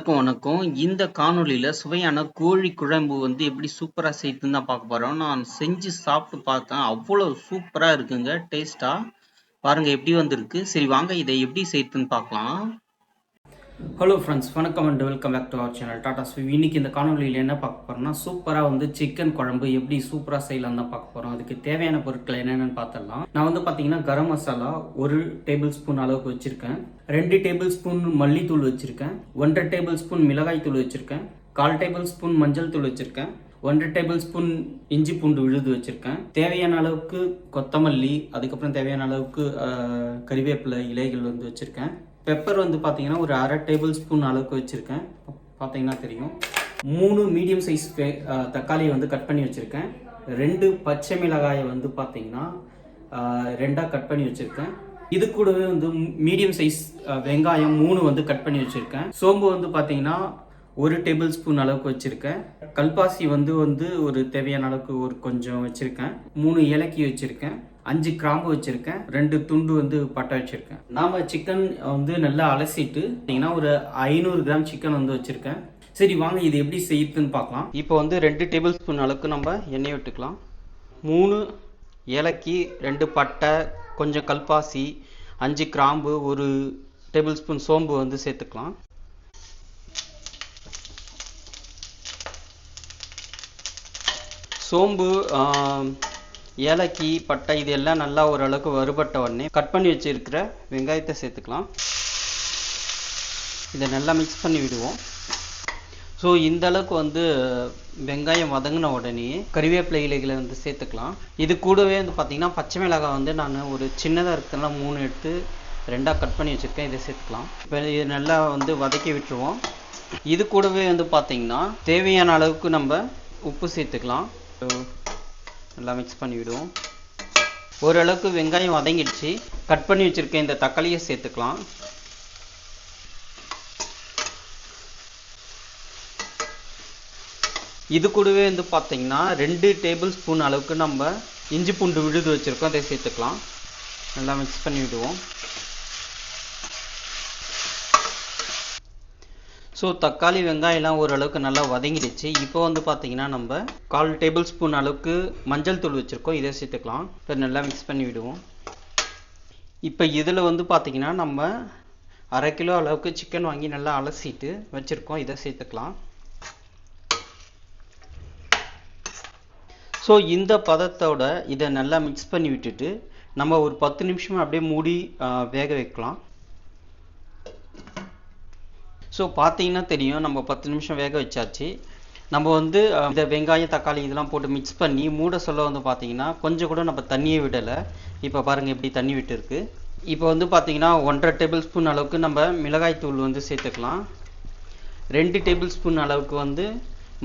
எல்லாருக்கும் வணக்கம். இந்த காணொளியில சுவையான கோழி குழம்பு எப்படி சூப்பரா செய்யுதுன்னு தான் பார்க்க போறோம். நான் செஞ்சு சாப்பிட்டு பார்த்தேன். அவ்வளவு சூப்பரா இருக்குங்க. டேஸ்ட்டா. பாருங்க எப்படி வந்திருக்கு. சரி வாங்க இதை எப்படி செய்யுதுன்னு பார்க்கலாம். ஹலோ ஃப்ரெண்ட்ஸ், வணக்கம் and welcome back to our channel டாடா ஸ்வீ. இன்னைக்கு இந்த காணொலியில் என்ன பார்க்க போகிறோம்னா, சூப்பராக சிக்கன் குழம்பு எப்படி சூப்பராக செய்யலாம் தான் பார்க்க போகிறோம். அதுக்கு தேவையான பொருட்கள் என்னென்னு பார்த்துடலாம். நான் பார்த்தீங்கன்னா கரம் மசாலா 1 டேபிள் ஸ்பூன் அளவுக்கு வச்சுருக்கேன். 2 டேபிள் ஸ்பூன் மல்லித்தூள் வச்சுருக்கேன். 1.5 டேபிள் ஸ்பூன் மிளகாய் தூள் வச்சுருக்கேன். 1/4 டேபிள் ஸ்பூன் மஞ்சள் தூள் வச்சுருக்கேன். 1 டேபிள் ஸ்பூன் இஞ்சி பூண்டு விழுது வச்சுருக்கேன். தேவையான அளவுக்கு கொத்தமல்லி, அதுக்கப்புறம் தேவையான அளவுக்கு கறிவேப்பிலை இலைகள் வச்சுருக்கேன். பெப்பர் பார்த்தீங்கன்னா ஒரு 1/2 டேபிள் ஸ்பூன் அளவுக்கு வச்சுருக்கேன். பார்த்தீங்கன்னா தெரியும். 3 மீடியம் சைஸ் தக்காளியை கட் பண்ணி வச்சுருக்கேன். 2 பச்சை மிளகாயை பார்த்தீங்கன்னா 2ஆக கட் பண்ணி வச்சுருக்கேன். இது கூடவே மீடியம் சைஸ் வெங்காயம் 3 கட் பண்ணி வச்சுருக்கேன். சோம்பு பார்த்தீங்கன்னா 1 டேபிள் ஸ்பூன் அளவுக்கு வச்சுருக்கேன். கல்பாசி ஒரு தேவையான அளவுக்கு ஒரு கொஞ்சம் வச்சுருக்கேன். 3 ஏலக்காய் வச்சுருக்கேன். 5 கிராம்பு வச்சுருக்கேன். 2 துண்டு பட்டை வச்சுருக்கேன். நாம் சிக்கன் நல்லா அலசிட்டு பார்த்தீங்கன்னா ஒரு 500 கிராம் சிக்கன் வச்சுருக்கேன். சரி வாங்க இது எப்படி செய்யுதுன்னு பார்க்கலாம். இப்போ 2 டேபிள் ஸ்பூன் அளவுக்கு நம்ம எண்ணெய் விட்டுக்கலாம். 3 ஏலக்காய், 2 பட்டை, கொஞ்சம் கல்பாசி, 5 கிராம்பு, 1 டேபிள் ஸ்பூன் சோம்பு சேர்த்துக்கலாம். சோம்பு, ஏலக்காய், பட்டை இது எல்லாம் நல்லா ஓரளவுக்கு வறுபட்ட உடனே கட் பண்ணி வச்சிருக்கிற வெங்காயத்தை சேர்த்துக்கலாம். இதை நல்லா மிக்ஸ் பண்ணி விடுவோம். ஸோ இந்த அளவுக்கு வெங்காயம் வதங்கின உடனே கறிவேப்பிலை இலைகளை சேர்த்துக்கலாம். இது கூடவே பார்த்தீங்கன்னா பச்சை மிளகாய் நான் ஒரு சின்னதாக இருக்கிறதுனால 3 எடுத்து 2ஆக கட் பண்ணி வச்சுருக்கேன். இதை சேர்த்துக்கலாம். இப்போ இது நல்லா வதக்கி விட்டுருவோம். இது கூடவே பார்த்தீங்கன்னா தேவையான அளவுக்கு நம்ம உப்பு சேர்த்துக்கலாம். நல்லா மிக்ஸ் பண்ணி விடுவோம். ஓரளவுக்கு வெங்காயம் வதங்கிடுச்சு. கட் பண்ணி வச்சுருக்கேன் இந்த தக்காளியை சேர்த்துக்கலாம். இது கூடவே பார்த்தீங்கன்னா 2 டேபிள் ஸ்பூன் அளவுக்கு நம்ம இஞ்சி பூண்டு விழுது வச்சுருக்கோம். அதை சேர்த்துக்கலாம். நல்லா மிக்ஸ் பண்ணி விடுவோம். ஸோ தக்காளி வெங்காயம்லாம் ஓரளவுக்கு நல்லா வதங்கிடுச்சு. இப்போ பார்த்தீங்கன்னா நம்ம 1/4 டேபிள் ஸ்பூன் அளவுக்கு மஞ்சள் தூள் வச்சுருக்கோம். இதை சேர்த்துக்கலாம். இப்போ நல்லா மிக்ஸ் பண்ணி விடுவோம். இப்போ இதில் பார்த்தீங்கன்னா நம்ம 1/2 கிலோ அளவுக்கு சிக்கன் வாங்கி நல்லா அலசிட்டு வச்சுருக்கோம். இதை சேர்த்துக்கலாம். ஸோ இந்த பதத்தோட இதை நல்லா மிக்ஸ் பண்ணி விட்டுட்டு நம்ம ஒரு 10 நிமிஷம் அப்படியே மூடி வேக வைக்கலாம். ஸோ பார்த்தீங்கன்னா தெரியும், நம்ம 10 நிமிஷம் வேக வச்சாச்சு. நம்ம இந்த வெங்காயம் தக்காளி இதெல்லாம் போட்டு மிக்ஸ் பண்ணி மூட சொல்ல பார்த்தீங்கன்னா கொஞ்சம் கூட நம்ம தண்ணியே விடலை. இப்போ பாருங்கள் எப்படி தண்ணி விட்டுருக்கு. இப்போ பார்த்தீங்கன்னா 1.5 டேபிள் ஸ்பூன் அளவுக்கு நம்ம மிளகாய் தூள் சேர்த்துக்கலாம். 2 டேபிள் ஸ்பூன் அளவுக்கு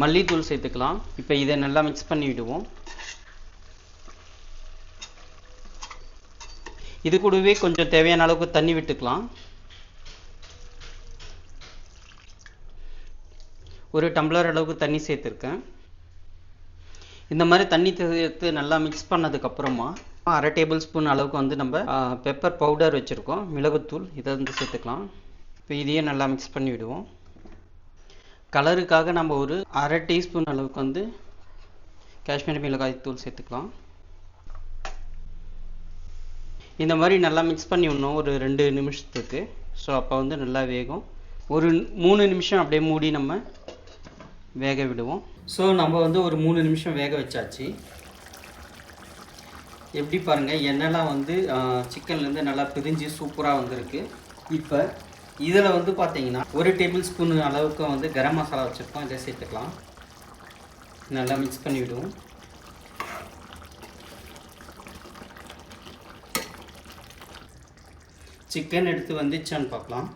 மல்லித்தூள் சேர்த்துக்கலாம். இப்போ இதை நல்லா மிக்ஸ் பண்ணி விடுவோம். இது கூடவே கொஞ்சம் தேவையான அளவுக்கு தண்ணி விட்டுக்கலாம். ஒரு டம்ளர் அளவுக்கு தண்ணி சேர்த்துருக்கேன். இந்த மாதிரி தண்ணி சேர்த்து நல்லா மிக்ஸ் பண்ணதுக்கப்புறமா 1/2 டேபிள் ஸ்பூன் அளவுக்கு நம்ம பெப்பர் பவுடர் வச்சுருக்கோம், மிளகுத்தூள். இதை சேர்த்துக்கலாம். இப்போ இதையே நல்லா மிக்ஸ் பண்ணி விடுவோம். கலருக்காக நம்ம ஒரு 1/2 டீஸ்பூன் அளவுக்கு காஷ்மீரி மிளகாய் தூள் சேர்த்துக்கலாம். இந்த மாதிரி நல்லா மிக்ஸ் பண்ணி விடணும் ஒரு 2 நிமிஷத்துக்கு. ஸோ அப்போ நல்லா வேகும். ஒரு 3 நிமிஷம் அப்படியே மூடி நம்ம வேக விடுவோம். ஸோ நம்ம ஒரு 3 நிமிஷம் வேக வச்சாச்சு. எப்படி பாருங்கள், எண்ணெய்லாம் சிக்கன்லேருந்து நல்லா பிரிஞ்சு சூப்பராக வந்திருக்கு. இப்போ இதில் பார்த்தீங்கன்னா 1 டேபிள் ஸ்பூன் அளவுக்கு கரம் மசாலா வச்சுருக்கோம். இதை சேர்த்துக்கலாம். நல்லா மிக்ஸ் பண்ணி விடுவோம். சிக்கன் எடுத்து வந்துச்சான்னு பார்க்கலாம்.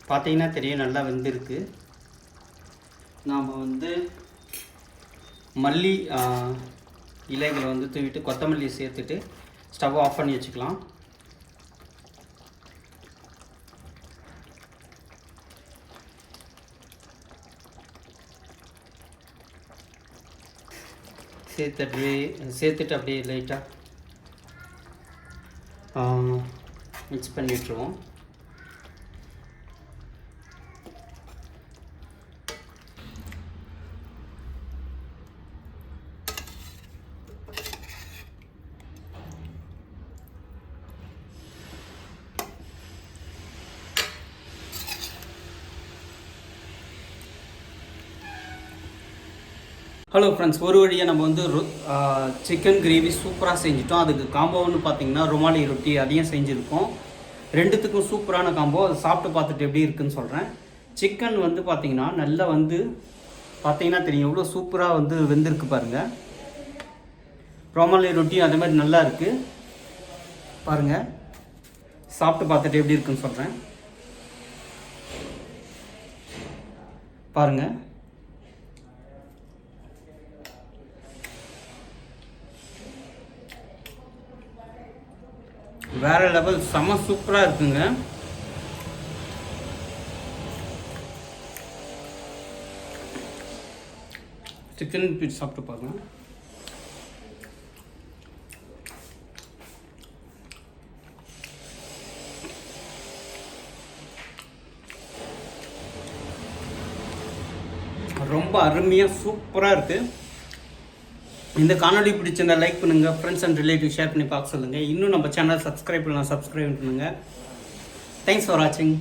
பார்த்தீங்கன்னா தெரியும், நல்லா வெந்திருக்கு. நாம் மல்லி இலைகளை தூவிட்டு கொத்தமல்லி சேர்த்துட்டு ஸ்டவ் ஆஃப் பண்ணி வச்சுக்கலாம். சேர்த்துட்டு அப்படியே லைட்டாக மிக்ஸ் பண்ணி விட்டுருவோம். ஹலோ ஃப்ரெண்ட்ஸ், ஒரு வழியாக நம்ம வந்து சிக்கன் கிரேவி சூப்பராக செஞ்சுட்டோம். அதுக்கு காம்போன்னு பார்த்தீங்கன்னா ருமாலி ரொட்டி அதையும் செஞ்சுருக்கோம். ரெண்டுத்துக்கும் சூப்பரான காம்போ. அதை சாப்பிட்டு பார்த்துட்டு எப்படி இருக்குன்னு சொல்கிறேன். சிக்கன் வந்து பார்த்தீங்கன்னா நல்லா வந்து பார்த்தீங்கன்னா தெரியும் எவ்வளோ சூப்பராக வந்து வெந்திருக்கு பாருங்கள். ருமாலி ரொட்டியும் அதே மாதிரி நல்லா இருக்குது பாருங்கள். சாப்பிட்டு பார்த்துட்டு எப்படி இருக்குன்னு சொல்கிறேன் பாருங்கள். வேற லெவல், செம சூப்பராக இருக்குங்க. சிக்கன் பீஸ் சாப்பிட்டு பாருங்க. ரொம்ப அருமையாக சூப்பராக இருக்குது. இந்த காணொலி பிடிச்சிருந்தா லைக் பண்ணுங்கள், ஃப்ரெண்ட்ஸ் அண்ட் ரிலேட்டிவ் ஷேர் பண்ணி பார்க்க சொல்லுங்கள். இன்னும் நம்ம சேனல் சப்ஸ்கிரைப் பண்ணலாம், சப்ஸ்கிரைப் பண்ணுங்கள். தேங்க்ஸ் ஃபார் வாட்சிங்.